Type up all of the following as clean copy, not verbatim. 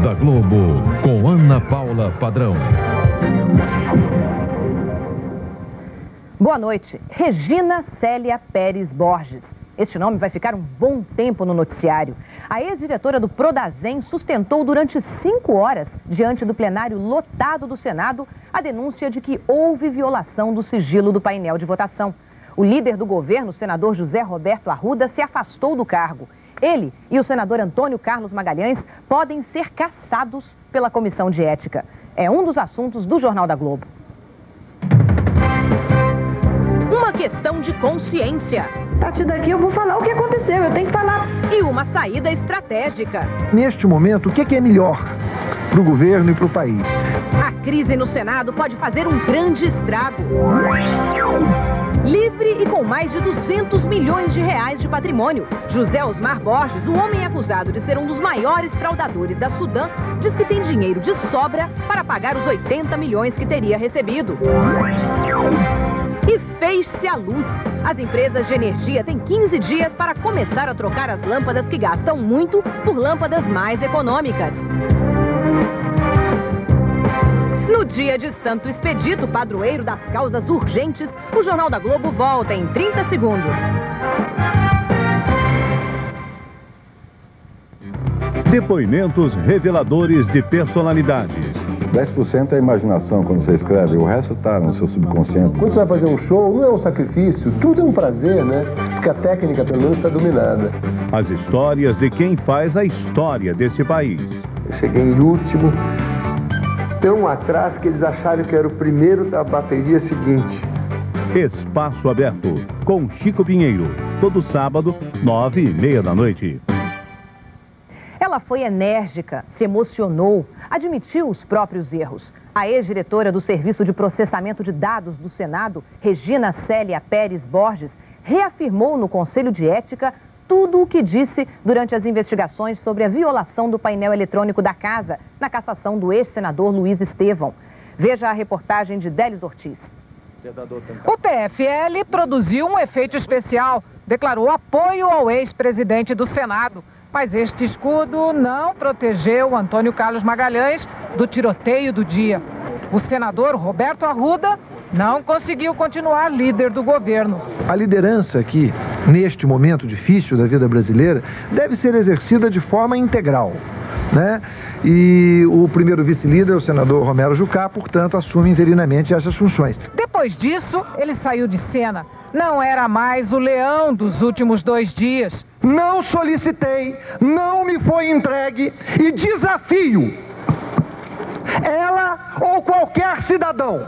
da Globo, com Ana Paula Padrão. Boa noite. Regina Célia Pérez Borges. Este nome vai ficar um bom tempo no noticiário. A ex-diretora do Prodazem sustentou durante 5 horas, diante do plenário lotado do Senado, a denúncia de que houve violação do sigilo do painel de votação. O líder do governo, o senador José Roberto Arruda, se afastou do cargo. Ele e o senador Antônio Carlos Magalhães podem ser cassados pela Comissão de Ética. É um dos assuntos do Jornal da Globo. Uma questão de consciência. A partir daqui eu vou falar o que aconteceu, eu tenho que falar. E uma saída estratégica. Neste momento, o que é melhor para o governo e para o país? A crise no Senado pode fazer um grande estrago. Livre e com mais de 200 milhões de reais de patrimônio, José Osmar Borges, o homem acusado de ser um dos maiores fraudadores da Sudam, diz que tem dinheiro de sobra para pagar os 80 milhões que teria recebido. E fez-se a luz. As empresas de energia têm 15 dias para começar a trocar as lâmpadas que gastam muito por lâmpadas mais econômicas. No dia de Santo Expedito, padroeiro das causas urgentes, o Jornal da Globo volta em 30 segundos. Depoimentos reveladores de personalidades. 10% é a imaginação quando você escreve, o resto está no seu subconsciente. Quando você vai fazer um show, não é um sacrifício, tudo é um prazer, né? Porque a técnica, pelo menos, está dominada. As histórias de quem faz a história desse país. Eu cheguei em último, tão atrás que eles acharam que era o primeiro da bateria seguinte. Espaço Aberto, com Chico Pinheiro. Todo sábado, 9h30 da noite. Ela foi enérgica, se emocionou, admitiu os próprios erros. A ex-diretora do Serviço de Processamento de Dados do Senado, Regina Célia Pérez Borges, reafirmou no Conselho de Ética tudo o que disse durante as investigações sobre a violação do painel eletrônico da Casa, na cassação do ex-senador Luiz Estevão. Veja a reportagem de Délis Ortiz. O PFL produziu um efeito especial, declarou apoio ao ex-presidente do Senado. Mas este escudo não protegeu Antônio Carlos Magalhães do tiroteio do dia. O senador Roberto Arruda não conseguiu continuar líder do governo. A liderança aqui, neste momento difícil da vida brasileira, deve ser exercida de forma integral, né? E o primeiro vice-líder, o senador Romero Jucá, portanto, assume interinamente essas funções. Depois disso, ele saiu de cena. Não era mais o leão dos últimos 2 dias. Não solicitei, não me foi entregue e desafio ela ou qualquer cidadão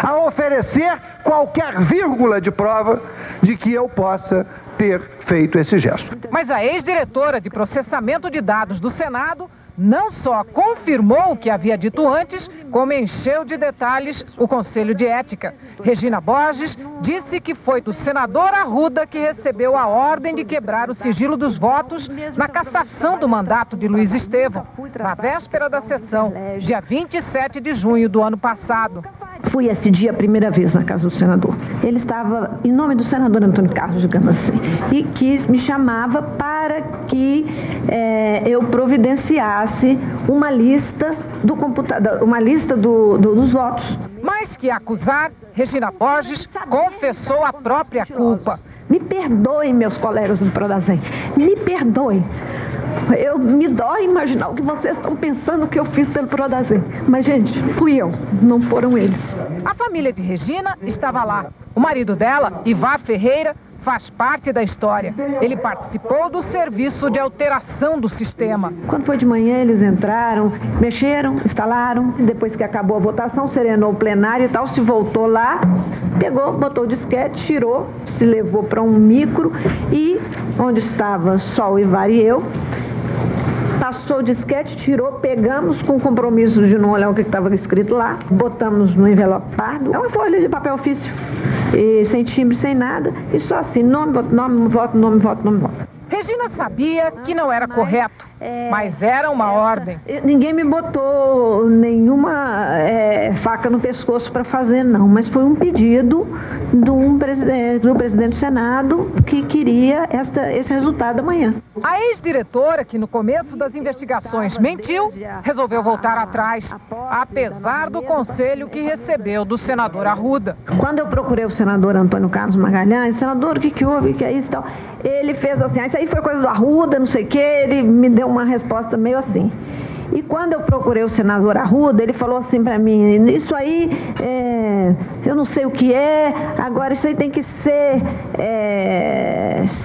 a oferecer qualquer vírgula de prova de que eu possa ter feito esse gesto. Mas a ex-diretora de processamento de dados do Senado não só confirmou o que havia dito antes, como encheu de detalhes o Conselho de Ética. Regina Borges disse que foi do senador Arruda que recebeu a ordem de quebrar o sigilo dos votos na cassação do mandato de Luiz Estevão, na véspera da sessão, dia 27 de junho do ano passado. Fui esse dia a primeira vez na casa do senador. Ele estava em nome do senador Antônio Carlos, digamos assim, e me chamava para que eu providenciasse uma lista do computador, uma lista dos votos. Mais que acusar, Regina Borges confessou a própria culpa. Me perdoem, meus colegas do Prodazem, me perdoem. Me dói imaginar o que vocês estão pensando que eu fiz pelo Prodazem. Mas, gente, fui eu, não foram eles. A família de Regina estava lá. O marido dela, Ivar Ferreira, faz parte da história. Ele participou do serviço de alteração do sistema. Quando foi de manhã, eles entraram, mexeram, instalaram. Depois que acabou a votação, serenou o plenário e tal, se voltou lá, pegou, botou o disquete, tirou, se levou para um micro e onde estava só o Ivar e eu, passou o disquete, tirou, pegamos com o compromisso de não olhar o que estava escrito lá, botamos no envelope pardo, é uma folha de papel ofício, e sem timbre, sem nada, e só assim, nome, voto, nome, voto, nome, voto, nome, voto. Regina sabia que não era correto. Mas era uma ordem. Ninguém me botou nenhuma faca no pescoço para fazer, não. Mas foi um pedido do presidente do Senado que queria esse resultado amanhã. A ex-diretora, que no começo das investigações mentiu, resolveu voltar atrás, apesar do conselho que recebeu do senador Arruda. Quando eu procurei o senador Antônio Carlos Magalhães, senador, o que houve, o que é isso e tal, ele fez assim, isso aí foi coisa do Arruda, não sei o quê, ele me deu uma resposta meio assim. E quando eu procurei o senador Arruda, ele falou assim para mim, isso aí, eu não sei o que é, agora isso aí tem que ser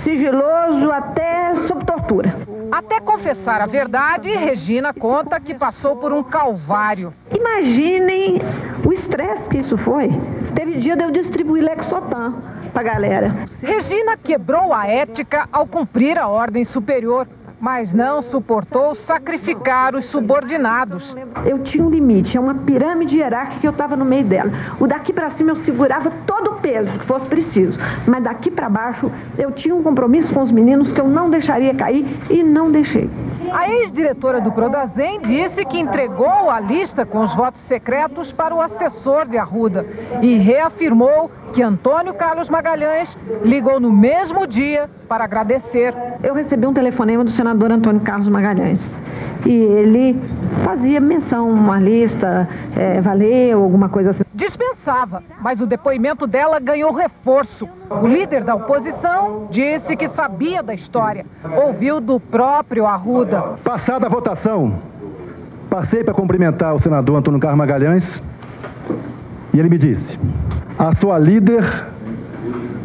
sigiloso até sob tortura. Até confessar a verdade, Regina conta que passou por um calvário. Imaginem o estresse que isso foi. Teve dia de eu distribuir Lexotan pra galera. Regina quebrou a ética ao cumprir a ordem superior, mas não suportou sacrificar os subordinados. Eu tinha um limite, é uma pirâmide hierárquica que eu estava no meio dela. O daqui para cima eu segurava todo o peso que fosse preciso, mas daqui para baixo eu tinha um compromisso com os meninos que eu não deixaria cair e não deixei. A ex-diretora do Prodazem disse que entregou a lista com os votos secretos para o assessor de Arruda e reafirmou que Antônio Carlos Magalhães ligou no mesmo dia para agradecer. Eu recebi um telefonema do senador Antônio Carlos Magalhães e ele fazia menção, uma lista, valeu, alguma coisa assim. Dispensava, mas o depoimento dela ganhou reforço. O líder da oposição disse que sabia da história, ouviu do próprio Arruda. Passada a votação, passei para cumprimentar o senador Antônio Carlos Magalhães e ele me disse: a sua líder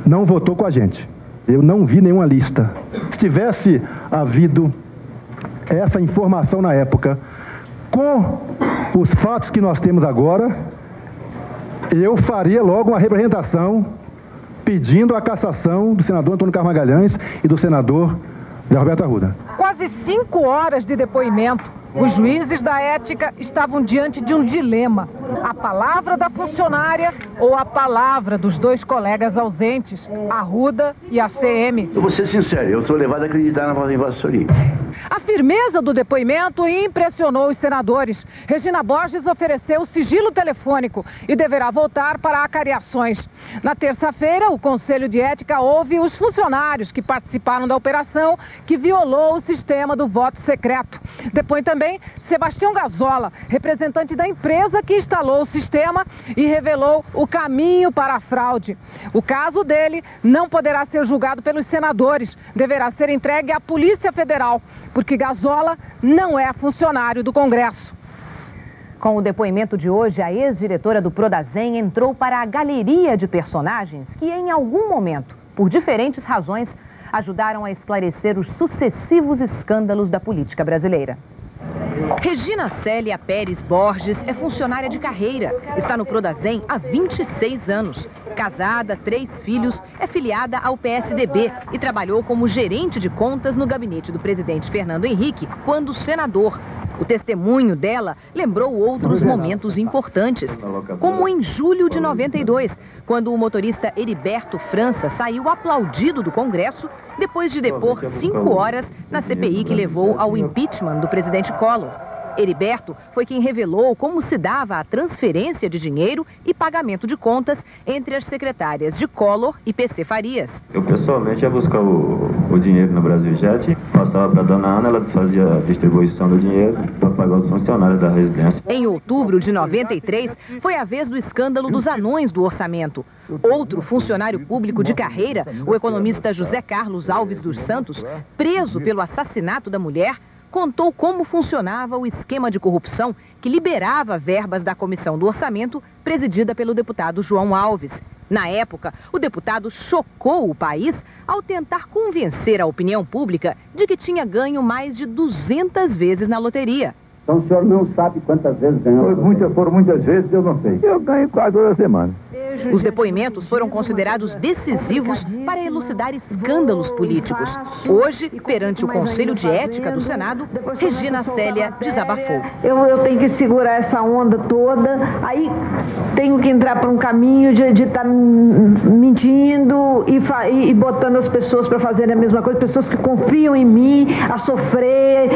não votou com a gente. Eu não vi nenhuma lista. Se tivesse havido essa informação na época, com os fatos que nós temos agora, eu faria logo uma representação pedindo a cassação do senador Antônio Carlos Magalhães e do senador Zé Roberto Arruda. Quase 5 horas de depoimento. Os juízes da ética estavam diante de um dilema: a palavra da funcionária ou a palavra dos dois colegas ausentes, Arruda e ACM. Eu vou ser sincero, eu sou levado a acreditar na voz invassoria. A firmeza do depoimento impressionou os senadores. Regina Borges ofereceu sigilo telefônico e deverá voltar para acariações. Na terça-feira, o Conselho de Ética ouve os funcionários que participaram da operação que violou o sistema do voto secreto. Depois também Sebastião Gazola, representante da empresa que instalou o sistema e revelou o caminho para a fraude. O caso dele não poderá ser julgado pelos senadores, deverá ser entregue à Polícia Federal, porque Gazola não é funcionário do Congresso. Com o depoimento de hoje, a ex-diretora do Prodazem entrou para a galeria de personagens que, em algum momento, por diferentes razões, ajudaram a esclarecer os sucessivos escândalos da política brasileira. Regina Célia Pérez Borges é funcionária de carreira. Está no Prodazem há 26 anos. Casada, 3 filhos, é filiada ao PSDB e trabalhou como gerente de contas no gabinete do presidente Fernando Henrique, quando senador. O testemunho dela lembrou outros momentos importantes, como em julho de 92, quando o motorista Heriberto França saiu aplaudido do Congresso depois de depor 5 horas na CPI que levou ao impeachment do presidente Collor. Heriberto foi quem revelou como se dava a transferência de dinheiro e pagamento de contas entre as secretárias de Collor e PC Farias. Eu pessoalmente ia buscar o dinheiro no Brasiljet, passava para a dona Ana, ela fazia a distribuição do dinheiro para pagar os funcionários da residência. Em outubro de 93, foi a vez do escândalo dos anões do orçamento. Outro funcionário público de carreira, o economista José Carlos Alves dos Santos, preso pelo assassinato da mulher, contou como funcionava o esquema de corrupção que liberava verbas da Comissão do Orçamento, presidida pelo deputado João Alves. Na época, o deputado chocou o país ao tentar convencer a opinião pública de que tinha ganho mais de 200 vezes na loteria. Então o senhor não sabe quantas vezes ganhou? Foram muitas vezes, eu não sei. Eu ganho quase toda semana. Os depoimentos foram considerados decisivos para elucidar escândalos políticos. Hoje, perante o Conselho de Ética do Senado, Regina Célia desabafou. Eu tenho que segurar essa onda toda, aí tenho que entrar por um caminho de estar mentindo e botando as pessoas para fazerem a mesma coisa, pessoas que confiam em mim, a sofrer,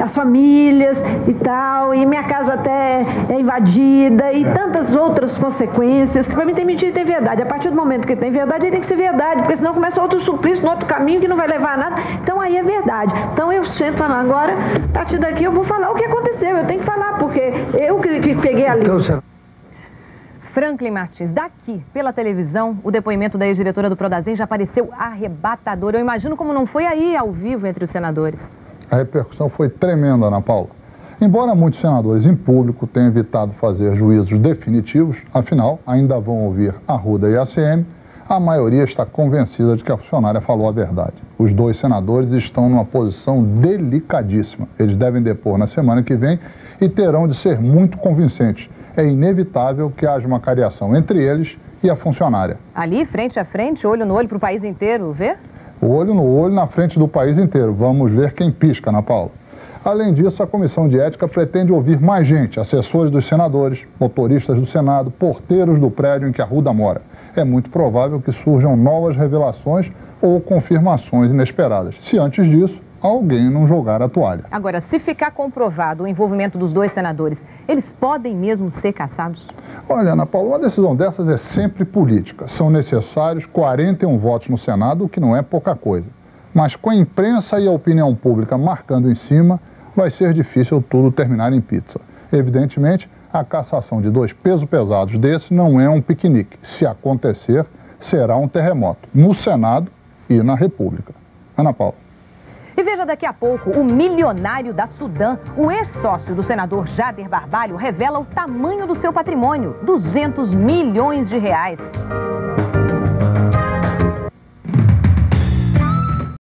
as famílias e tal, e minha casa até é invadida e tantas outras consequências. Para mim tem mentira e tem verdade. A partir do momento que tem verdade, aí tem que ser verdade, porque senão começa outro suplício, no outro caminho que não vai levar a nada. Então aí é verdade. Então eu sento falando agora, a partir daqui eu vou falar o que aconteceu, eu tenho que falar, porque eu que peguei ali. Franklin Martins, daqui, pela televisão, o depoimento da ex-diretora do Prodazem já pareceu arrebatador. Eu imagino como não foi aí, ao vivo, entre os senadores. A repercussão foi tremenda, Ana Paula. Embora muitos senadores em público tenham evitado fazer juízos definitivos, afinal, ainda vão ouvir Arruda e ACM, a maioria está convencida de que a funcionária falou a verdade. Os dois senadores estão numa posição delicadíssima. Eles devem depor na semana que vem e terão de ser muito convincentes. É inevitável que haja uma cariação entre eles e a funcionária. Ali, frente a frente, olho no olho para o país inteiro, vê? Olho no olho na frente do país inteiro. Vamos ver quem pisca, Ana Paula. Além disso, a Comissão de Ética pretende ouvir mais gente, assessores dos senadores, motoristas do Senado, porteiros do prédio em que a Arruda mora. É muito provável que surjam novas revelações ou confirmações inesperadas. Se antes disso, alguém não jogar a toalha. Agora, se ficar comprovado o envolvimento dos dois senadores, eles podem mesmo ser cassados? Olha, Ana Paula, uma decisão dessas é sempre política. São necessários 41 votos no Senado, o que não é pouca coisa. Mas com a imprensa e a opinião pública marcando em cima, vai ser difícil tudo terminar em pizza. Evidentemente, a cassação de dois pesos pesados desse não é um piquenique. Se acontecer, será um terremoto no Senado e na República. Ana Paula. E veja daqui a pouco, o milionário da Sudã, o ex-sócio do senador Jader Barbalho, revela o tamanho do seu patrimônio, 200 milhões de reais.